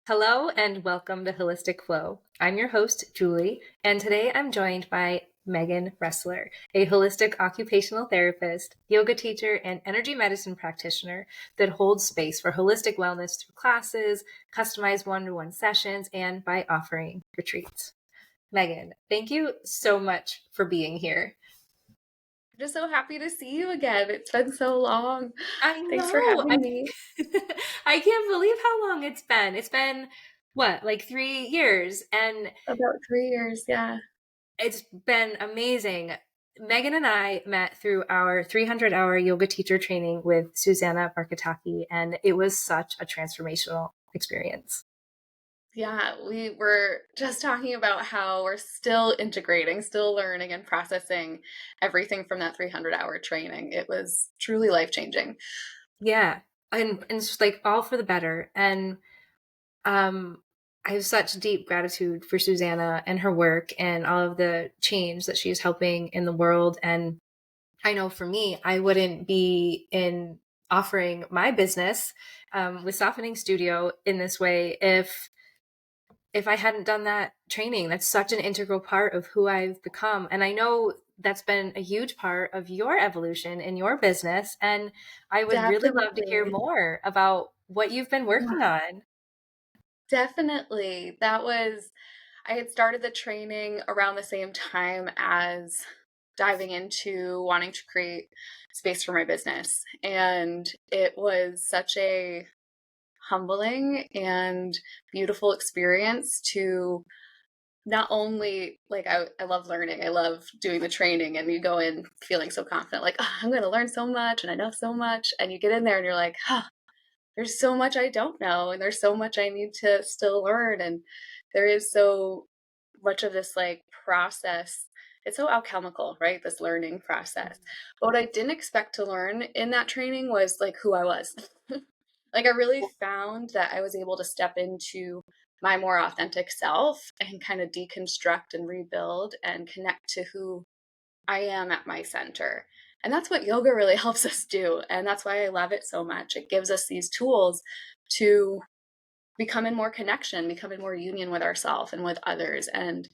Hello and welcome to Holistic Flow. I'm your host, Julie, and today I'm joined by Megan Ressler, a holistic occupational therapist, yoga teacher, and energy medicine practitioner that holds space for holistic wellness through classes, customized one-to-one sessions, and by offering retreats. Megan, thank you so much for being here. I'm just so happy to see you again. It's been so long. I Thanks for know. having me. I can't believe how long it's been. It's been, what, like 3 years? And About 3 years, yeah. it's been amazing. Megan and I met through our 300-hour yoga teacher training with Susanna Barkataki, and it was such a transformational experience. Yeah, we were just talking about how we're still integrating, still learning and processing everything from that 300-hour training. It was truly life-changing. Yeah. And it's like all for the better. And um, I have such deep gratitude for Susanna and her work and all of the change that she's helping in the world. And I know for me, I wouldn't be in offering my business with Softening Studio in this way if I hadn't done that training. That's such an integral part of who I've become. And I know that's been a huge part of your evolution in your business. And I would really love to hear Definitely. more about what you've been working Yeah, on. definitely. I had started the training around the same time as diving into wanting to create space for my business. And it was such a humbling and beautiful experience to not only I love learning, I love doing the training, and you go in feeling so confident, like, oh, I'm going to learn so much and I know so much. And you get in there and you're like, huh, there's so much I don't know, and there's so much I need to still learn. And there is so much of this like process. It's so alchemical, right? This learning process. But what I didn't expect to learn in that training was like who I was. Like I really found that I was able to step into my more authentic self and kind of deconstruct and rebuild and connect to who I am at my center. And that's what yoga really helps us do. And that's why I love it so much. It gives us these tools to become in more connection, become in more union with ourselves and with others. And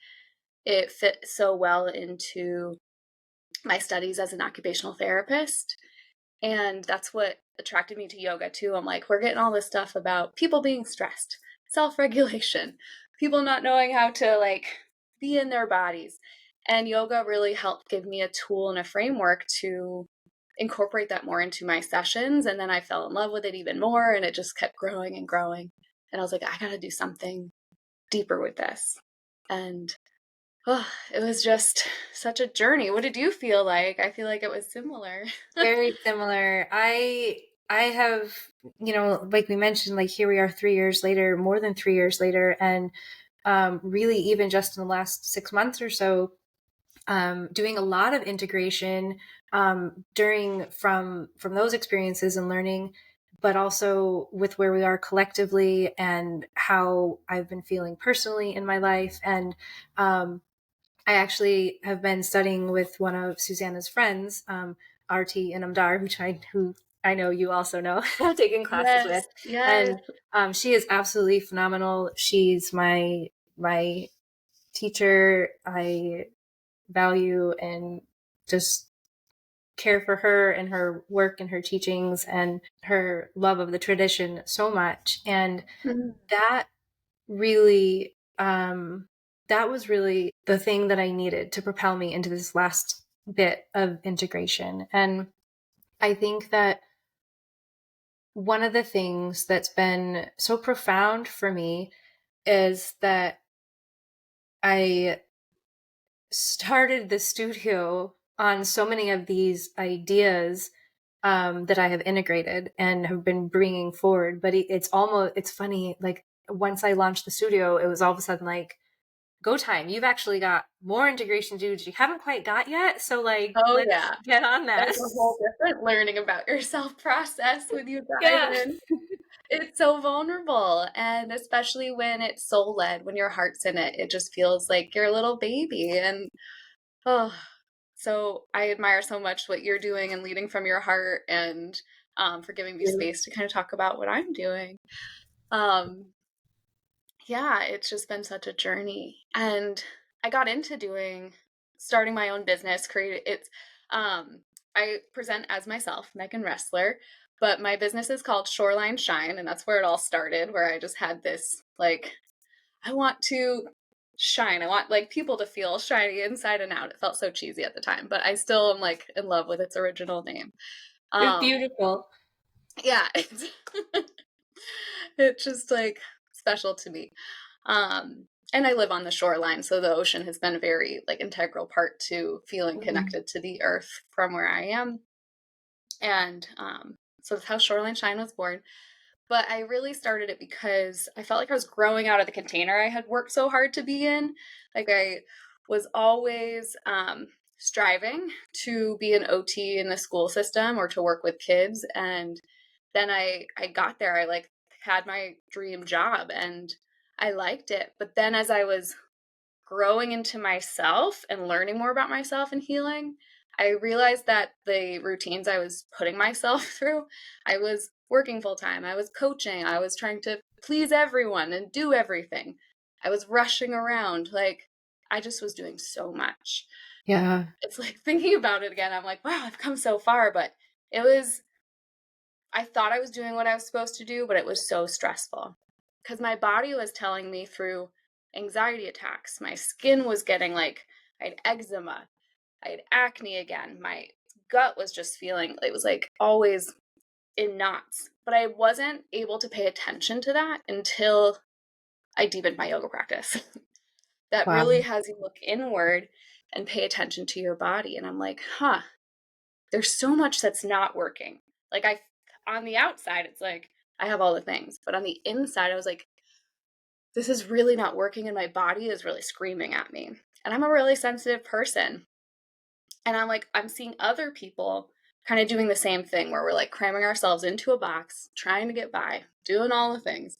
it fits so well into my studies as an occupational therapist. And that's what attracted me to yoga too. I'm like, we're getting all this stuff about people being stressed, self-regulation, people not knowing how to like be in their bodies. And yoga really helped give me a tool and a framework to incorporate that more into my sessions. And then I fell in love with it even more, and it just kept growing and growing. And I was like, I got to do something deeper with this. And oh, it was just such a journey. What did you feel like? I feel like it was similar. Very similar. I have, like we mentioned, like here we are 3 years later, more than 3 years later, and really even just in the last 6 months or so, doing a lot of integration during from those experiences and learning, but also with where we are collectively and how I've been feeling personally in my life. And I actually have been studying with one of Susanna's friends, Arti and Amdar, who I know you also know, taking classes with, Yes, yes. and she is absolutely phenomenal. She's my teacher. I value and just care for her and her work and her teachings and her love of the tradition so much. And Mhm. that really, that was really the thing that I needed to propel me into this last bit of integration. And I think that one of the things that's been so profound for me is that I started the studio on so many of these ideas that I have integrated and have been bringing forward. But it's funny, like once I launched the studio, it was all of a sudden like, go time. You've actually got more integration dudes you haven't quite got yet. So like, Oh, let's yeah. get on that. There's a whole different learning about yourself process when you dive Yeah. in. It's so vulnerable, and especially when it's soul-led, when your heart's in it, it just feels like you're a little baby, and, oh, so I admire so much what you're doing and leading from your heart, and, for giving me space to kinda talk about what I'm doing. Um Yeah, it's just been such a journey. And I got into starting my own business, create it's I present as myself, Megan Ressler, but my business is called Shoreline Shine, and that's where it all started, where I just had this like I want to shine. I want like people to feel shiny inside and out. It felt so cheesy at the time, but I still am like in love with its original name. It's Um beautiful. yeah, it's just like special to me. And I live on the shoreline, so the ocean has been a very like integral part to feeling Mhm. connected to the earth from where I am. And so that's how Shoreline Shine was born. But I really started it because I felt like I was growing out of the container I had worked so hard to be in. Like I was always striving to be an OT in the school system or to work with kids. And then I got there. I like had my dream job and I liked it. But then as I was growing into myself and learning more about myself and healing, I realized that the routines I was putting myself through, I was working full time, I was coaching, I was trying to please everyone and do everything. I was rushing around. Like, I just was doing so much. Yeah. It's like thinking about it again, I'm like, wow, I've come so far. But it was, I thought I was doing what I was supposed to do, but it was so stressful because my body was telling me through anxiety attacks. My skin was getting like, I had eczema, I had acne again. My gut was just feeling, it was like always in knots. But I wasn't able to pay attention to that until I deepened my yoga practice. That Wow. really has you look inward and pay attention to your body. And I'm like, huh, there's so much that's not working. Like on the outside, it's like I have all the things, but on the inside, I was like, this is really not working, and my body is really screaming at me. And I'm a really sensitive person, and I'm like, I'm seeing other people kind of doing the same thing where we're like cramming ourselves into a box, trying to get by, doing all the things,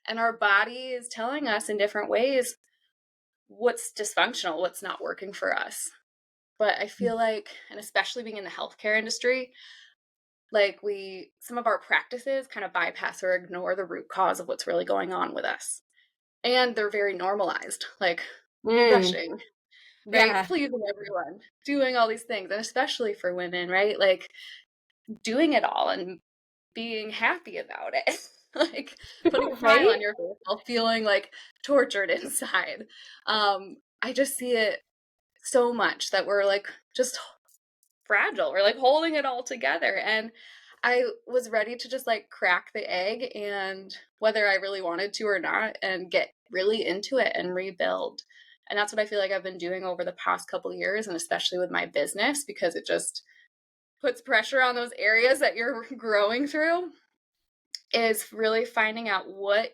and our body is telling us in different ways what's dysfunctional, what's not working for us. But I feel like, and especially being in the healthcare industry, like some of our practices kind of bypass or ignore the root cause of what's really going on with us. And they're very normalized, like Mm. rushing, right? Yeah. Pleasing everyone, doing all these things. And especially for women, right? Like doing it all and being happy about it. Like putting a smile Right? on your face while feeling like tortured inside. I just see it so much that we're like just fragile. We're like holding it all together. And I was ready to just like crack the egg and whether I really wanted to or not and get really into it and rebuild. And that's what I feel like I've been doing over the past couple of years and especially with my business because it just puts pressure on those areas that you're growing through is really finding out what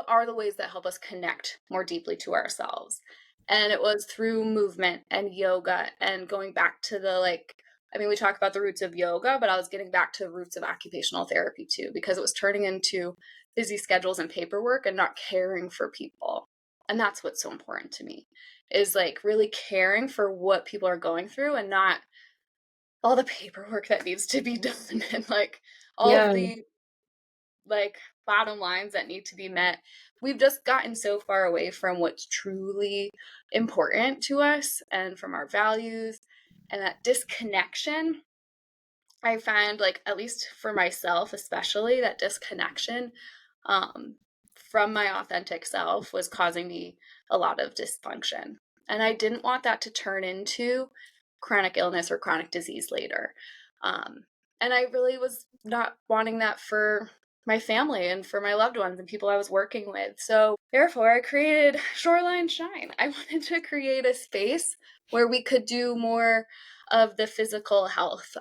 are the ways that help us connect more deeply to ourselves. And it was through movement and yoga and going back to the like I mean we talk about the roots of yoga, but I was getting back to the roots of occupational therapy too because it was turning into busy schedules and paperwork and not caring for people. And that's what's so important to me is like really caring for what people are going through and not all the paperwork that needs to be done and like all of Yeah. the like bottom lines that need to be met. We've just gotten so far away from what's truly important to us and from our values and that disconnection. I find like at least for myself especially that disconnection um from my authentic self was causing me a lot of dysfunction. And I didn't want that to turn into chronic illness or chronic disease later. Um, and I really was not wanting that for my family and for my loved ones and people I was working with. So, therefore, I created Shoreline Shine. I wanted to create a space where we could do more of the physical health,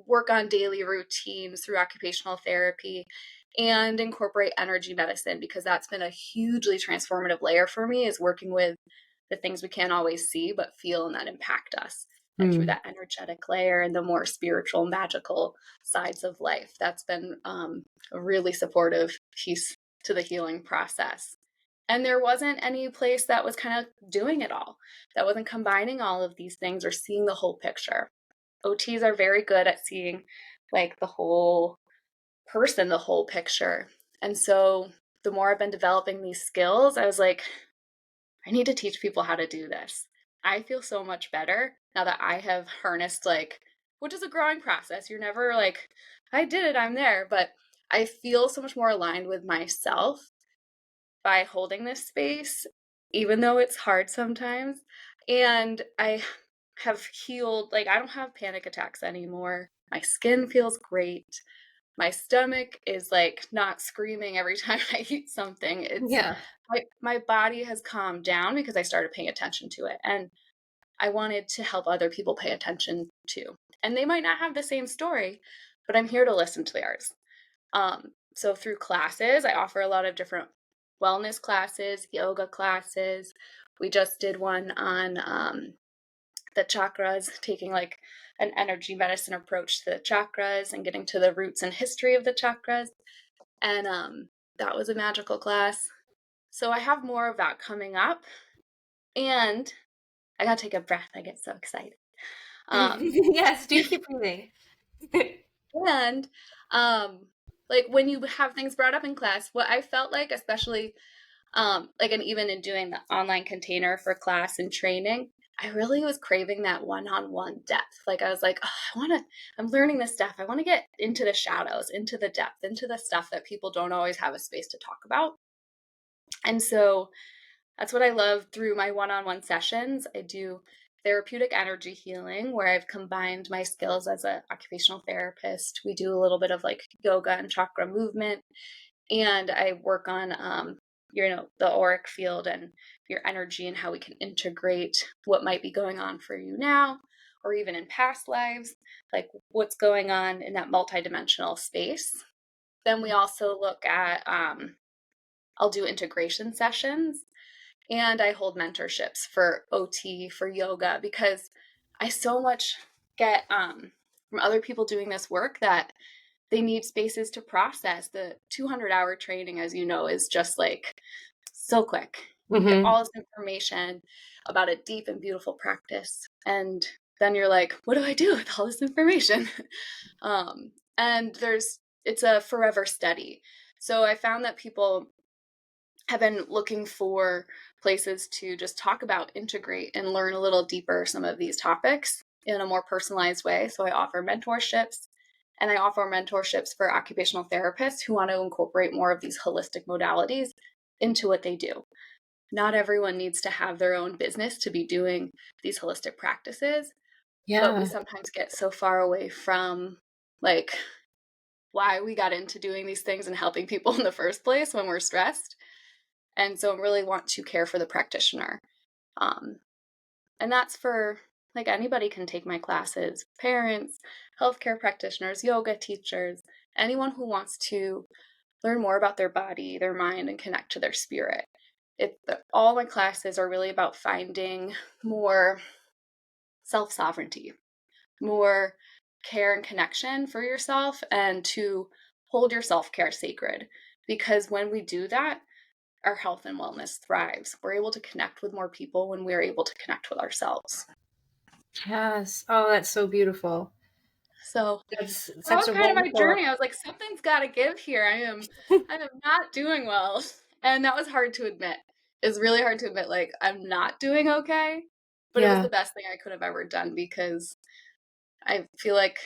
work on daily routines through occupational therapy, and incorporate energy medicine because that's been a hugely transformative layer for me is working with the things we can't always see but feel and that impact us and through Mm. that energetic layer and the more spiritual magical sides of life that's been a really supportive piece to the healing process. And there wasn't any place that was kind of doing it all, that wasn't combining all of these things or seeing the whole picture. OTs are very good at seeing like the whole person, the whole picture. And so the more I've been developing these skills, I was like, I need to teach people how to do this. I feel so much better now that I have harnessed, like, which is a growing process. You're never like, I did it, I'm there. But I feel so much more aligned with myself by holding this space, even though it's hard sometimes. And I have healed, like, I don't have panic attacks anymore. My skin feels great. My stomach is like not screaming every time I eat something. It's Yeah. my body has calmed down because I started paying attention to it. And I wanted to help other people pay attention too. And they might not have the same story, but I'm here to listen to theirs. So through classes, I offer a lot of different wellness classes, yoga classes. We just did one on the chakras, taking like an energy medicine approach to the chakras and getting to the roots and history of the chakras. And that was a magical class. So I have more of that coming up. And I gotta take a breath. I get so excited. Um, Yes, do keep breathing. and like when you have things brought up in class, what I felt like, especially like, and even in doing the online container for class and training, I really was craving that one-on-one depth. Like I was like, oh, I'm learning this stuff. I want to get into the shadows, into the depth, into the stuff that people don't always have a space to talk about. And so that's what I love through my one-on-one sessions. I do therapeutic energy healing where I've combined my skills as an occupational therapist. We do a little bit of like yoga and chakra movement, and I work on the auric field and your energy and how we can integrate what might be going on for you now or even in past lives, like what's going on in that multidimensional space. Then we also look at I'll do integration sessions, and I hold mentorships for OT, for yoga, because I so much get from other people doing this work that they need spaces to process. The 200-hour training, as you know, is just like so quick. You get Hmm. all this information about a deep and beautiful practice. And then you're like, what do I do with all this information? And it's a forever study. So I found that people have been looking for places to just talk about, integrate, and learn a little deeper some of these topics in a more personalized way. So I offer mentorships, and I offer mentorships for occupational therapists who want to incorporate more of these holistic modalities into what they do. Not everyone needs to have their own business to be doing these holistic practices, but we Yeah. sometimes get so far away from like why we got into doing these things and helping people in the first place when we're stressed. And so I really want to care for the practitioner. Um, and that's for like anybody can take my classes, parents, healthcare practitioners, yoga teachers, anyone who wants to learn more about their body, their mind, and connect to their spirit. All my classes are really about finding more self-sovereignty, more care and connection for yourself, and to hold your self-care sacred. Because when we do that, our health and wellness thrives. We're able to connect with more people when we're able to connect with ourselves. Yes. Oh, that's so beautiful. So That's that such was a kind of my wonderful. journey. I was like, something's got to give here. I am not doing well. And that was hard to admit. It's really hard to admit, like, I'm not doing okay. But it was Yeah. the best thing I could have ever done because I feel like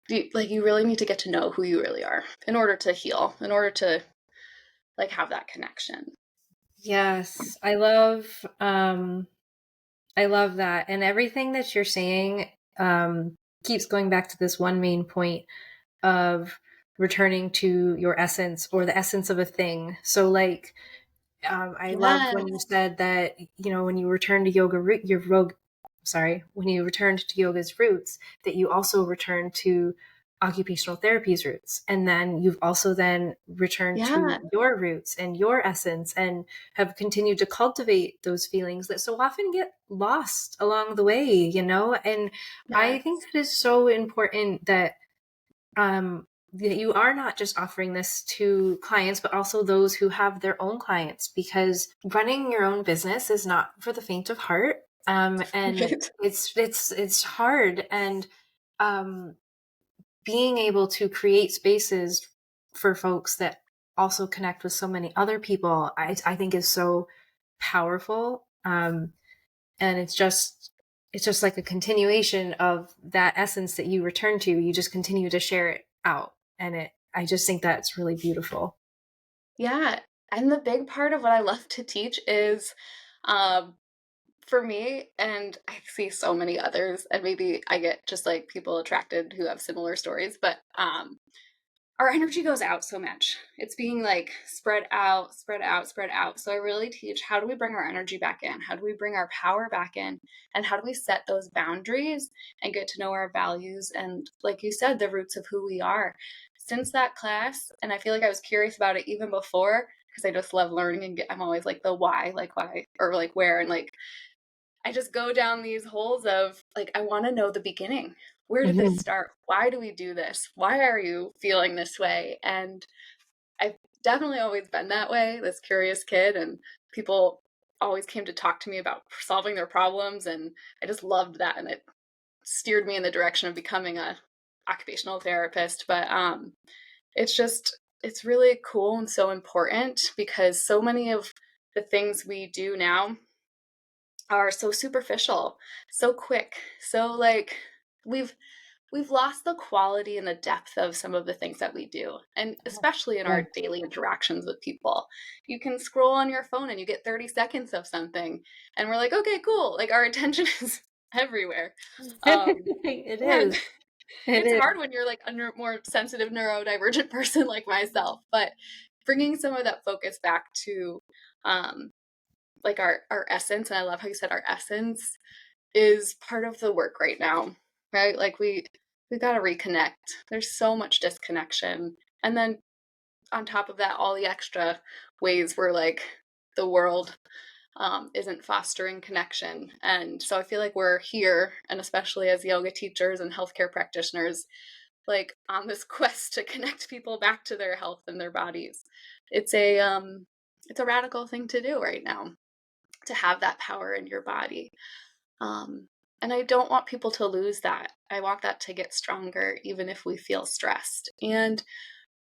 you really need to get to know who you really are in order to heal, in order to like have that connection. Yes. I love that. And everything that you're saying keeps going back to this one main point of returning to your essence or the essence of a thing. So like I loved when you Yes. said that, when you return to when you returned to yoga's roots, that you also returned to occupational therapy's roots. And then you've also then returned to Yeah. your roots and your essence and have continued to cultivate those feelings that so often get lost along the way. And I think Yes. that is so important that you are not just offering this to clients, but also those who have their own clients, because running your own business is not for the faint of heart. And Right. it's hard. And um, being able to create spaces for folks that also connect with so many other people, I think is so powerful. And it's just like a continuation of that essence that you return to. You just continue to share it out. And I just think that's really beautiful. Yeah. And the big part of what I love to teach is, um, for me, and I see so many others, and maybe I get just like people attracted who have similar stories, but our energy goes out so much. It's being like spread out, spread out, spread out. So I really teach, how do we bring our energy back in? How do we bring our power back in? And how do we set those boundaries and get to know our values and, like you said, the roots of who we are? Since that class, and I feel like I was curious about it even before, because I just love learning and I'm always like the why, or like where, and like I just go down these holes of like, I want to know the beginning. Where did this Mhm. start? Why do we do this? Why are you feeling this way? And I've definitely always been that way, this curious kid, and people always came to talk to me about solving their problems, and I just loved that, and it steered me in the direction of becoming a occupational therapist. But it's really cool and so important because so many of the things we do now are so superficial, so quick, so like we've we've lost the quality and the depth of some of the things that we do, and especially in Yeah. our daily interactions with people. You can scroll on your phone and you get 30 seconds of something, and we're like, okay, cool. Like our attention is everywhere. It And is. It it's is. hard when you're like a more sensitive neurodivergent person like myself, but bringing some of that focus back to um, like our essence, and I love how you said our essence is part of the work right now, right? Like we got to reconnect. There's so much disconnection. And then on top of that, all the extra ways where like the world isn't fostering connection. And so I feel like we're here, and especially as yoga teachers and healthcare practitioners, like on this quest to connect people back to their health and their bodies. It's a it's a radical thing to do right now, to have that power in your body. Um, and I don't want people to lose that. I want that to get stronger, even if we feel stressed. And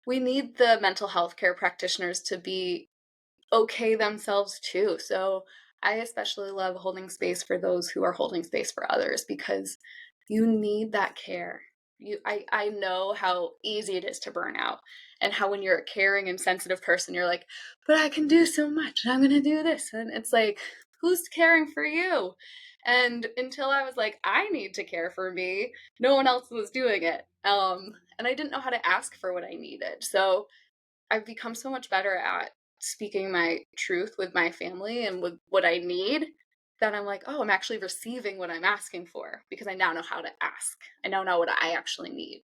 we need the mental health care practitioners to be okay themselves too. So I especially love holding space for those who are holding space for others, because you need that care. I know how easy it is to burn out, and how when you're a caring and sensitive person, you're like, but I can do so much. I'm going to do this. And it's like, who's caring for you? And until I was like, I need to care for me, no one else was doing it. And I didn't know how to ask for what I needed. So I've become so much better at speaking my truth with my family and with what I need, that I'm like, oh, I'm actually receiving what I'm asking for, because I now know how to ask. I now know what I actually need.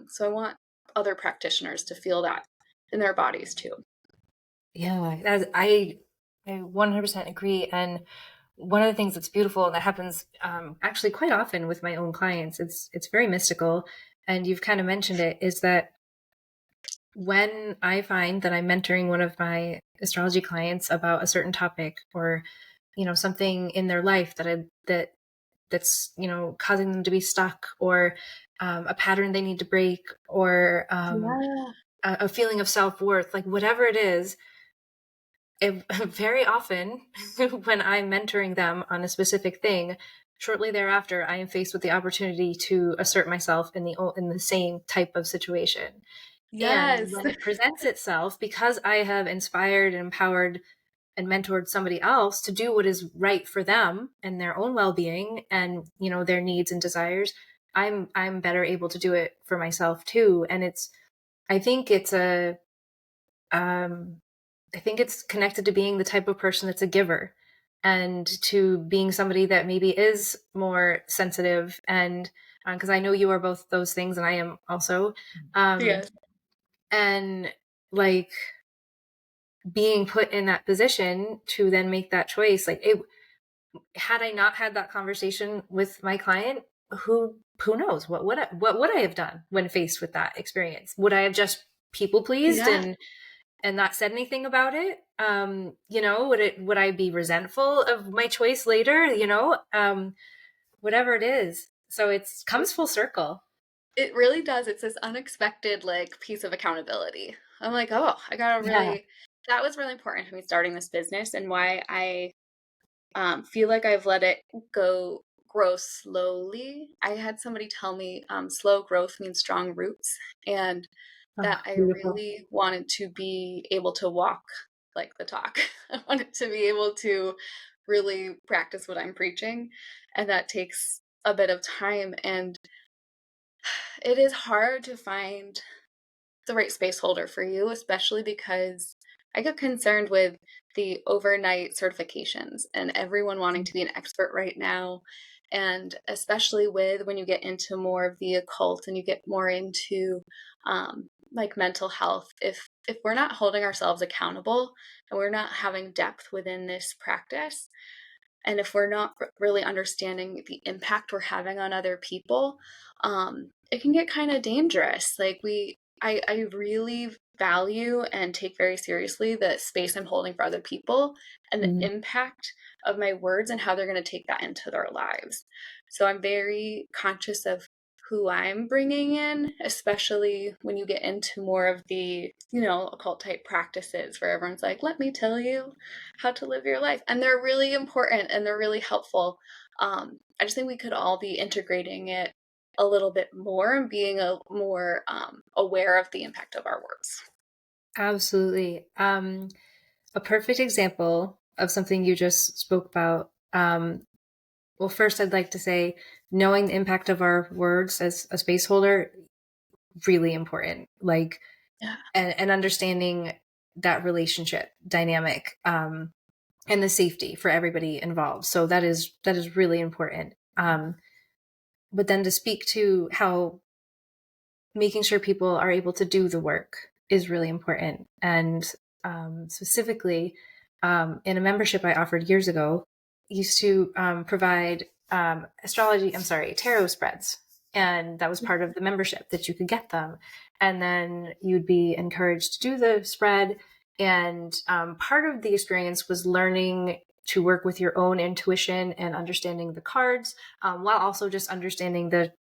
So I want other practitioners to feel that in their bodies too. Yeah, I 100% agree. And one of the things that's beautiful, and that happens actually quite often with my own clients, it's very mystical, and you've kind of mentioned it, is that when I find that I'm mentoring one of my astrology clients about a certain topic, or something in their life that's causing them to be stuck, or a pattern they need to break, or Yeah. a feeling of self-worth, like whatever it is, very often when I'm mentoring them on a specific thing, shortly thereafter I am faced with the opportunity to assert myself in the same type of situation. And Yes. when it presents itself, because I have inspired and empowered and mentored somebody else to do what is right for them and their own well-being, and their needs and desires, I'm better able to do it for myself too. And I think it's a um I think it's connected to being the type of person that's a giver, and to being somebody that maybe is more sensitive, and because I know you are both those things and I am also, um Yes. and like being put in that position to then make that choice, like it had I not had that conversation with my client, who knows what would I have done when faced with that experience? Would I have just people pleased Yeah. and not said anything about it? Would I be resentful of my choice later? Whatever it is. So it's comes full circle. It really does. It's this unexpected like piece of accountability. I'm like, oh, I gotta Yeah. really, that was really important to me starting this business, and why I feel like I've let it grow slowly. I had somebody tell me slow growth means strong roots, and Oh, that I beautiful. really wanted to be able to walk like the talk. I wanted to be able to really practice what I'm preaching, and that takes a bit of time. And it is hard to find the right space holder for you, especially because I get concerned with the overnight certifications and everyone wanting to be an expert right now. And especially with when you get into more of the occult and you get more into like mental health, if we're not holding ourselves accountable and we're not having depth within this practice, and if we're not really understanding the impact we're having on other people, it can get kind of dangerous. Like I really value and take very seriously the space I'm holding for other people and the Mm. impact of my words and how they're going to take that into their lives. So I'm very conscious of who I'm bringing in, especially when you get into more of the, occult type practices where everyone's like, let me tell you how to live your life. And they're really important and they're really helpful. I just think we could all be integrating it a little bit more and being a more aware of the impact of our words. Absolutely. A perfect example of something you just spoke about. Well, first, I'd like to say knowing the impact of our words as a space holder, really important. Like, Yeah. and understanding that relationship dynamic, and the safety for everybody involved. So that is really important. But then to speak to how making sure people are able to do the work is really important. And specifically, in a membership I offered years ago, used to provide tarot spreads. And that was part of the membership that you could get them. And then you'd be encouraged to do the spread. And part of the experience was learning to work with your own intuition and understanding the cards, while also just understanding the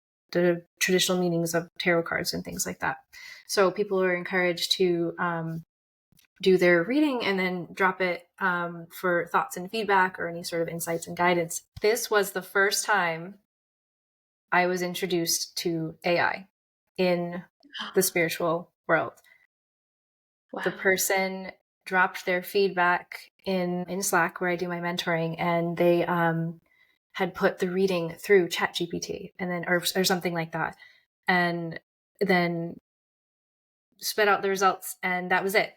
traditional meanings of tarot cards and things like that. So people are encouraged to do their reading and then drop it for thoughts and feedback or any sort of insights and guidance. This was the first time I was introduced to AI in the spiritual world. The Wow. person dropped their feedback in Slack where I do my mentoring, and they had put the reading through ChatGPT and then or something like that, and then spit out the results, and that was it.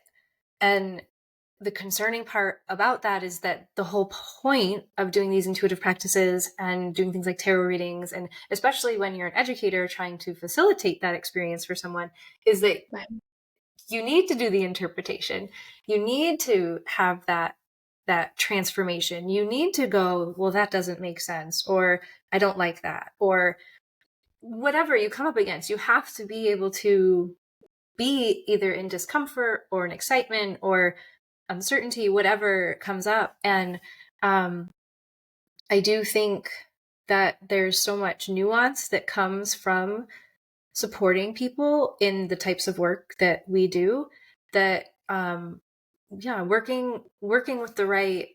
And the concerning part about that is that the whole point of doing these intuitive practices and doing things like tarot readings, and especially when you're an educator trying to facilitate that experience for someone, is that Right. you need to do the interpretation. You need to have that transformation. You need to go, well, that doesn't make sense, or I don't like that, or whatever you come up against. You have to be able to be either in discomfort or in excitement or uncertainty, whatever comes up. And um, I do think that there's so much nuance that comes from supporting people in the types of work that we do, that yeah, working with the right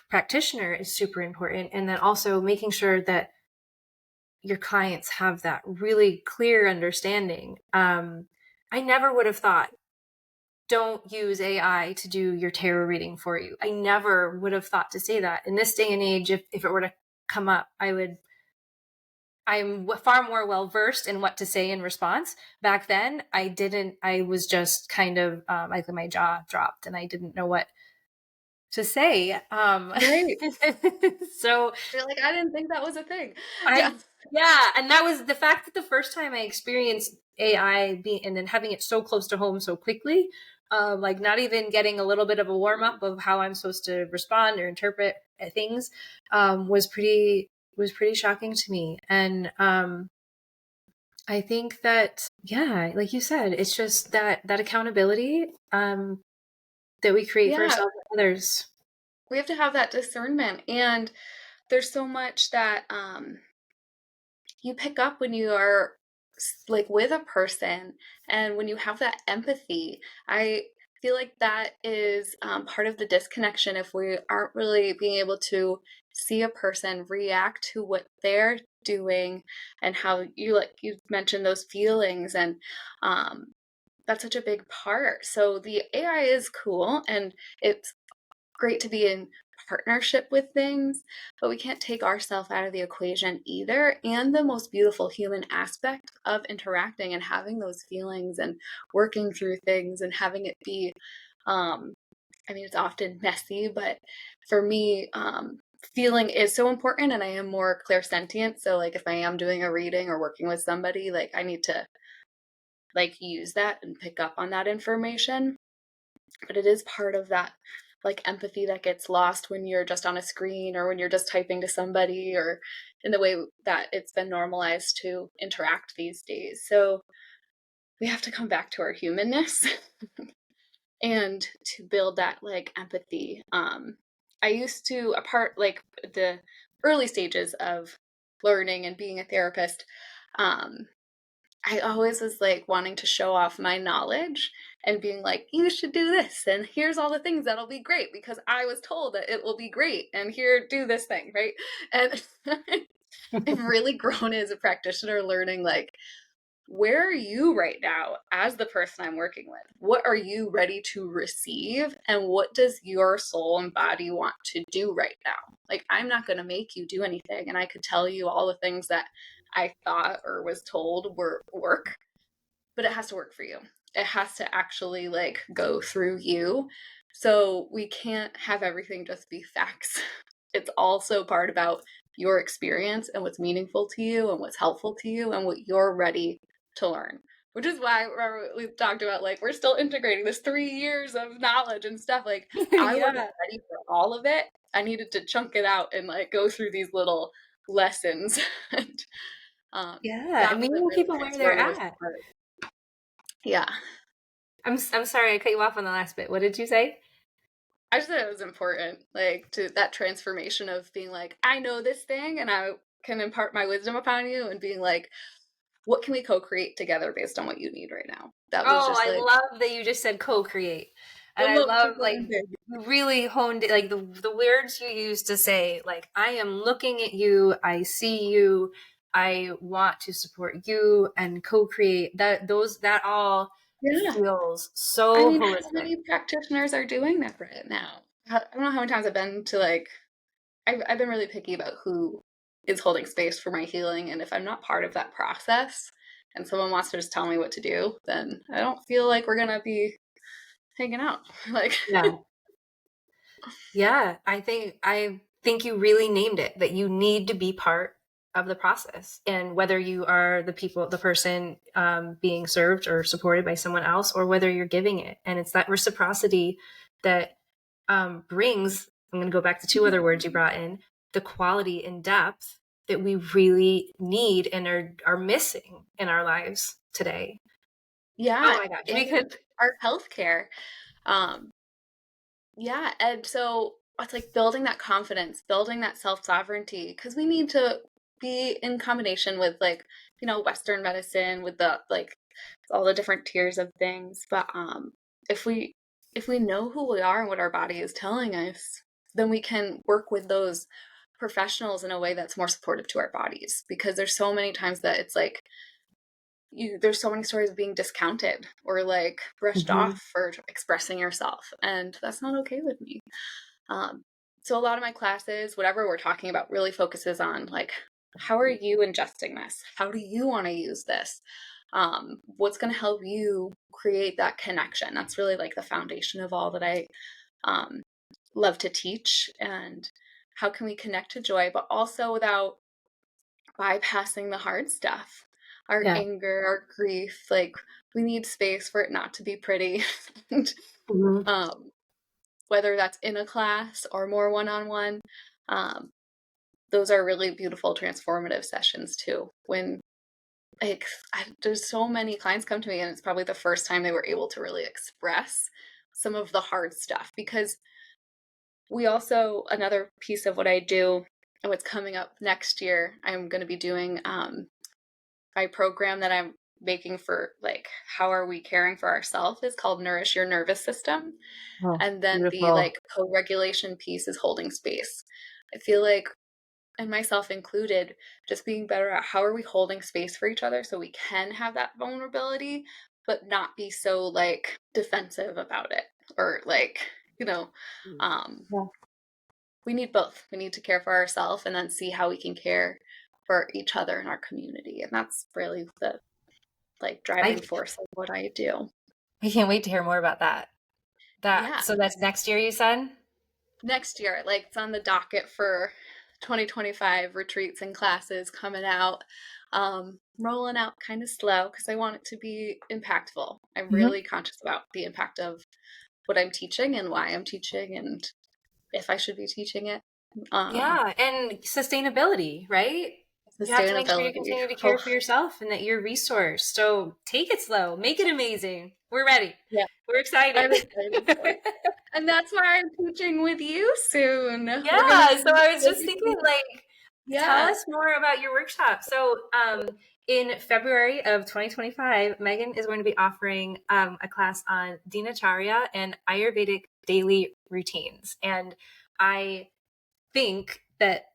practitioner is super important. And then also making sure that your clients have that really clear understanding. I never would have thought, don't use AI to do your tarot reading for you. I never would have thought to say that. In this day and age, if it were to come up, I'm far more well versed in what to say in response. Back then, I didn't. I was just kind of like my jaw dropped, and I didn't know what to say. Right. So You're like, I didn't think that was a thing. Yeah. I yeah, and that was the fact that the first time I experienced AI being and then having it so close to home so quickly, like not even getting a little bit of a warm up of how I'm supposed to respond or interpret things, was pretty shocking to me. And I think that, yeah, like you said, it's just that accountability that we create for Yeah. ourselves and others. We have to have that discernment. And there's so much that you pick up when you are like with a person, and when you have that empathy, I feel like that is part of the disconnection if we aren't really being able to see a person react to what they're doing, and how you, like you mentioned, those feelings, and um, that's such a big part. So the AI is cool, and it's great to be in partnership with things, but we can't take ourselves out of the equation either. And the most beautiful human aspect of interacting and having those feelings and working through things and having it be, I mean, it's often messy, but for me, feeling is so important, and I am more clairsentient. So, like, if I am doing a reading or working with somebody, like, I need to like use that and pick up on that information. But it is part of that like empathy that gets lost when you're just on a screen or when you're just typing to somebody, or in the way that it's been normalized to interact these days. So we have to come back to our humanness and to build that like empathy. I used to, apart like the early stages of learning and being a therapist, um I always was like wanting to show off my knowledge and being like, you should do this. And here's all the things that'll be great because I was told that it will be great. And here, do this thing. Right. And I've really grown as a practitioner, learning like, where are you right now as the person I'm working with? What are you ready to receive? And what does your soul and body want to do right now? Like, I'm not going to make you do anything. And I could tell you all the things that I thought or was told were work, but it has to work for you. It has to actually like go through you. So we can't have everything just be facts. It's also part about your experience and what's meaningful to you and what's helpful to you and what you're ready to learn. Which is why, remember, we talked about like we're still integrating this 3 years of knowledge and stuff. Like, I wasn't Yeah. ready for all of it. I needed to chunk it out and like go through these little lessons. And Yeah. that And was a meeting really people where they're transformative at. part. Yeah. I'm sorry I cut you off on the last bit. What did you say? I just thought it was important, like, to that transformation of being like, I know this thing and I can impart my wisdom upon you, and being like, what can we co-create together based on what you need right now? That was Oh, just I like, love that you just said co-create. I And I love to love go like in there. you really honed it, like the words you used to say, like, I am looking at you, I see you, I want to support you and co-create that all Yeah. feels I so mean, how holistic. many practitioners are doing that right now? I don't know how many times I've been to like, I've been really picky about who is holding space for my healing. And if I'm not part of that process and someone wants to just tell me what to do, then I don't feel like we're going to be hanging out. Like, Yeah. Yeah, I think you really named it, that you need to be part of the process. And whether you are the person being served or supported by someone else, or whether you're giving it. And it's that reciprocity that brings, I'm going to go back to two other words you brought in, the quality and depth that we really need and are missing in our lives today. Oh yeah, my gosh, we could. and our healthcare. Um, yeah, and so it's like building that confidence, building that self-sovereignty, because we need to be in combination with like, Western medicine with the like all the different tiers of things. But if we if we know who we are and what our body is telling us, then we can work with those professionals in a way that's more supportive to our bodies, because there's so many times that it's like there's so many stories of being discounted or like brushed Mhm. off for expressing yourself, and that's not okay with me. um, so a lot of my classes, whatever we're talking about, really focuses on like, how are you ingesting this? How do you want to use this? What's going to help you create that connection? That's really like the foundation of all that I um, love to teach. And how can we connect to joy, but also without bypassing the hard stuff, our Yeah. anger, our grief. Like, we need space for it not to be pretty. And, Mhm. um, whether that's in a class or more one-on-one, um, those are really beautiful transformative sessions too. When like there's so many clients come to me and it's probably the first time they were able to really express some of the hard stuff, because we also, another piece of what I do and what's coming up next year, I'm going to be doing my program that I'm making for like how are we caring for ourselves is called Nourish Your Nervous System. Oh, And then the beautiful. like co-regulation piece is holding space. I feel like, and myself included, just being better at how are we holding space for each other so we can have that vulnerability, but not be so like defensive about it or like, you know, um, Yeah. we need both. We need to care for ourselves and then see how we can care for each other in our community. And that's really the like I driving force of what I do. I can't wait to hear more about that. Yeah. So that's next year, you said? Next year, like it's on the docket for 2025 retreats and classes coming out. Rolling out kind of slow because I want it to be impactful. I'm Mhm. really conscious about the impact of what I'm teaching and why I'm teaching and if I should be teaching it. Um, Yeah, and sustainability, right? You have to make sure you Sustainability. continue to Oh, care for yourself and that you're resourced. So take it slow, make it amazing. We're ready. yeah, We're excited. I'm excited for it. And that's why I'm teaching with you soon. We're gonna Yeah, be so I was just thinking, focusing. like, tell Yeah. us more about your workshop. So, in February of 2025, Megan is going to be offering a class on Dinacharya and Ayurvedic daily routines. And I think that,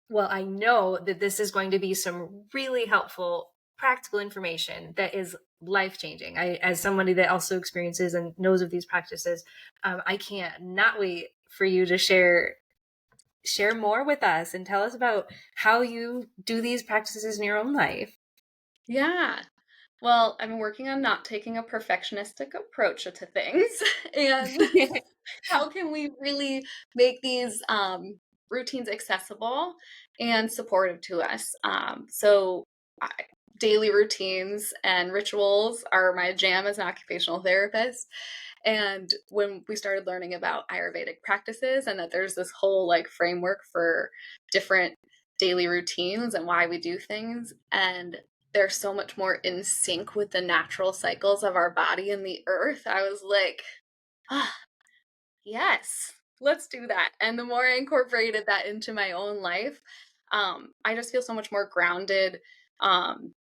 well, I know that this is going to be some really helpful, practical information that is life changing. As somebody that also experiences and knows of these practices, I can't not wait for you to share more with us and tell us about how you do these practices in your own life. Yeah. Well, I'm working on not taking a perfectionistic approach to things. And how can we really make these routines accessible and supportive to us? Daily routines and rituals are my jam as an occupational therapist. And when we started learning about Ayurvedic practices and that there's this whole like framework for different daily routines and why we do things, and they're so much more in sync with the natural cycles of our body and the earth, I was like, ah, yes, let's do that. And the more I incorporated that into my own life, I just feel so much more grounded um,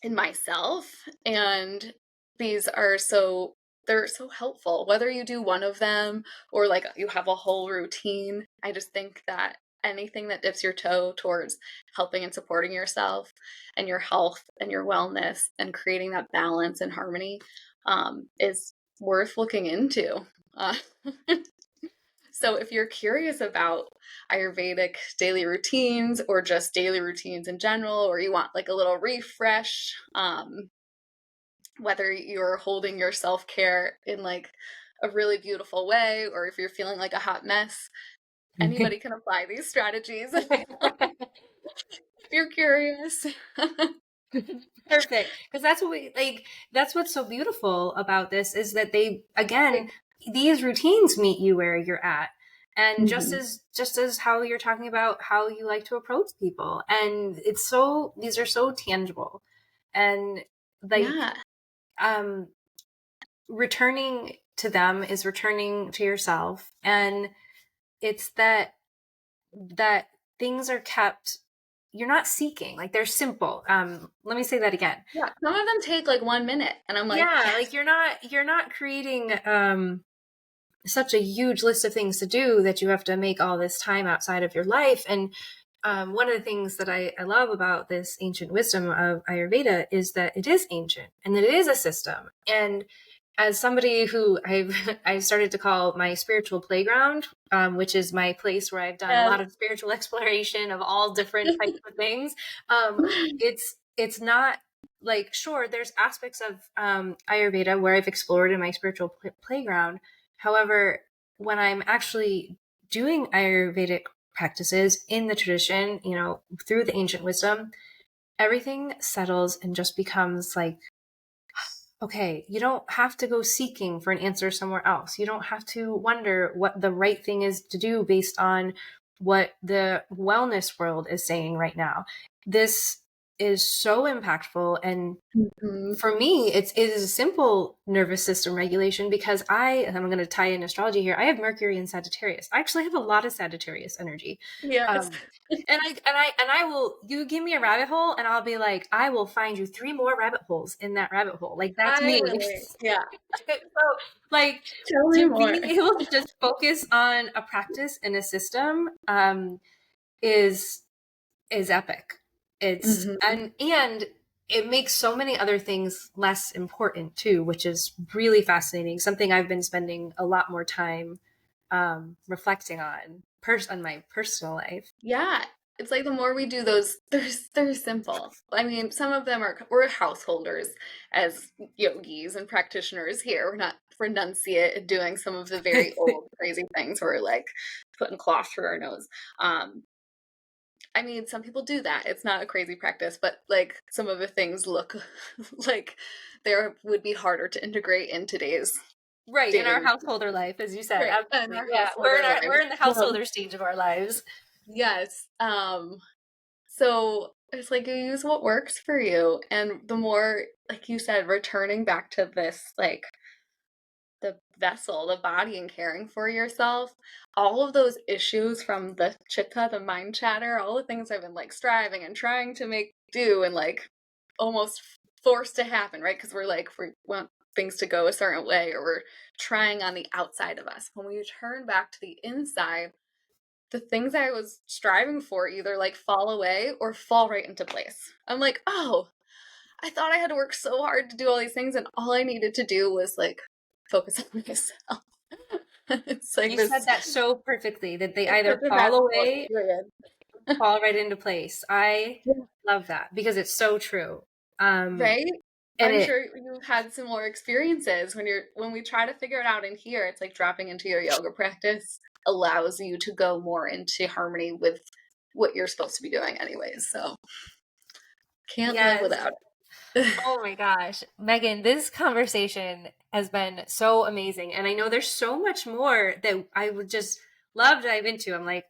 in myself. And these are so, they're so helpful, whether you do one of them or like you have a whole routine. I just think that anything that dips your toe towards helping and supporting yourself and your health and your wellness and creating that balance and harmony is worth looking into. Uh, so if you're curious about Ayurvedic daily routines or just daily routines in general, or you want like a little refresh, whether you're holding your self-care in like a really beautiful way, or if you're feeling like a hot mess, anybody can apply these strategies if you're curious. Perfect. Because that's what we like. That's what's so beautiful about this is that they, again, these routines meet you where you're at. And Mhm. just as how you're talking about how you like to approach people. And it's so, these are so tangible. And like, Yeah. um, returning to them is returning to yourself. And it's that things are kept, you're not seeking, like they're simple. Let me say that again. Yeah. Some of them take like 1 minute and I'm like, Yeah, yes. like you're not creating such a huge list of things to do that you have to make all this time outside of your life. And one of the things that I love about this ancient wisdom of Ayurveda is that it is ancient and that it is a system. And as somebody who I've started to call my spiritual playground, which is my place where I've done a Yes. lot of spiritual exploration of all different types of things. It's not like, sure, there's aspects of Ayurveda where I've explored in my spiritual playground. However, when I'm actually doing Ayurvedic practices in the tradition, through the ancient wisdom, everything settles and just becomes like, okay, you don't have to go seeking for an answer somewhere else. You don't have to wonder what the right thing is to do based on what the wellness world is saying right now. This is so impactful. And Mm-hmm. for me, it is a simple nervous system regulation because and I'm going to tie in astrology here. I have Mercury in Sagittarius. I actually have a lot of Sagittarius energy. Yes. Um, and I will, you give me a rabbit hole and I'll be like, I will find you 3 more rabbit holes in that rabbit hole. Like, that's I me. relate. Yeah. So, like, Tell me to more. being able to just focus on a practice and a system, is epic. It's Mm-hmm. and it makes so many other things less important too, which is really fascinating. Something I've been spending a lot more time reflecting on my personal life. Yeah. It's like the more we do those, they're simple. I mean, some of them we're householders as yogis and practitioners here. We're not renunciate and doing some of the very old crazy things where we're like putting cloth through our nose. I mean, some people do that. It's not a crazy practice, but like some of the things look like there would be harder to integrate in today's Right, in daily our routine. householder life, as you said, Right. In absolutely. our Yeah, householder we're lives. in the householder stage of our lives. Yes. So it's like you use what works for you. And the more, like you said, returning back to this, like the vessel, the body, and caring for yourself, all of those issues from the chitta, the mind chatter, all the things I've been like striving and trying to make do and like almost forced to happen, right? Because we're like, we want things to go a certain way or we're trying on the outside of us. When we turn back to the inside, the things I was striving for either like fall away or fall right into place. I'm like, oh, I thought I had to work so hard to do all these things, and all I needed to do was like focus on myself. It's like You said this, that so perfectly, that they it's either such a fall magical away experience. or fall right into place. I Yeah. love that because it's so true. Um, Right? and I'm it sure you've had similar experiences when we try to figure it out in here, it's like dropping into your yoga practice allows you to go more into harmony with what you're supposed to be doing anyways. So can't live Yes. without it. Oh my gosh. Megan, this conversation has been so amazing. And I know there's so much more that I would just love to dive into. I'm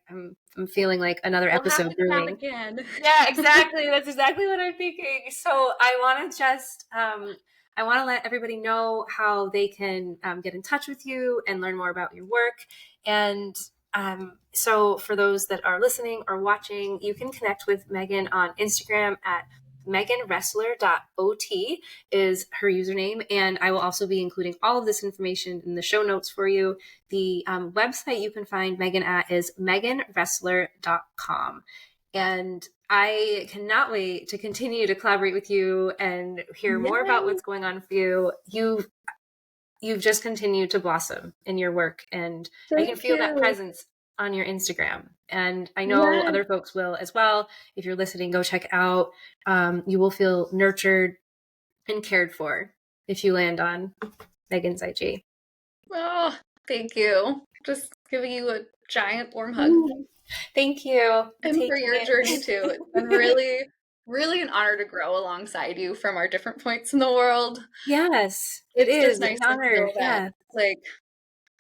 feeling like another We'll have episode to chat brewing. again. Yeah, exactly. That's exactly what I'm thinking. So I want to let everybody know how they can get in touch with you and learn more about your work. And so for those that are listening or watching, you can connect with Megan on Instagram at meganressler.ot is her username. And I will also be including all of this information in the show notes for you. The website you can find Megan at is meganressler.com. And I cannot wait to continue to collaborate with you and hear more about Yay! what's going on for you. You've just continued to blossom in your work, and I can Thank feel that you. presence on your Instagram. And I know Yes. other folks will as well. If you're listening, go check it out. You will feel nurtured and cared for if you land on Megan's IG. Oh, thank you. Just giving you a giant warm hug. Thank you. And for Taking your journey too. It's been it. really, really an honor to grow alongside you from our different points in the world. Yes, it It's just is nice an to honor. feel that Yeah. like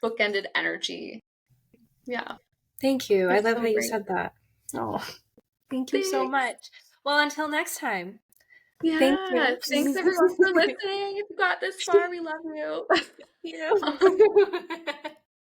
bookended energy. Yeah. Thank you. I It's love how so you great. said that. Oh, thank you so Thanks. much. Well, until next time. Thank Yeah. you. Thanks everyone for listening. If you got this far, we love you. Thank you.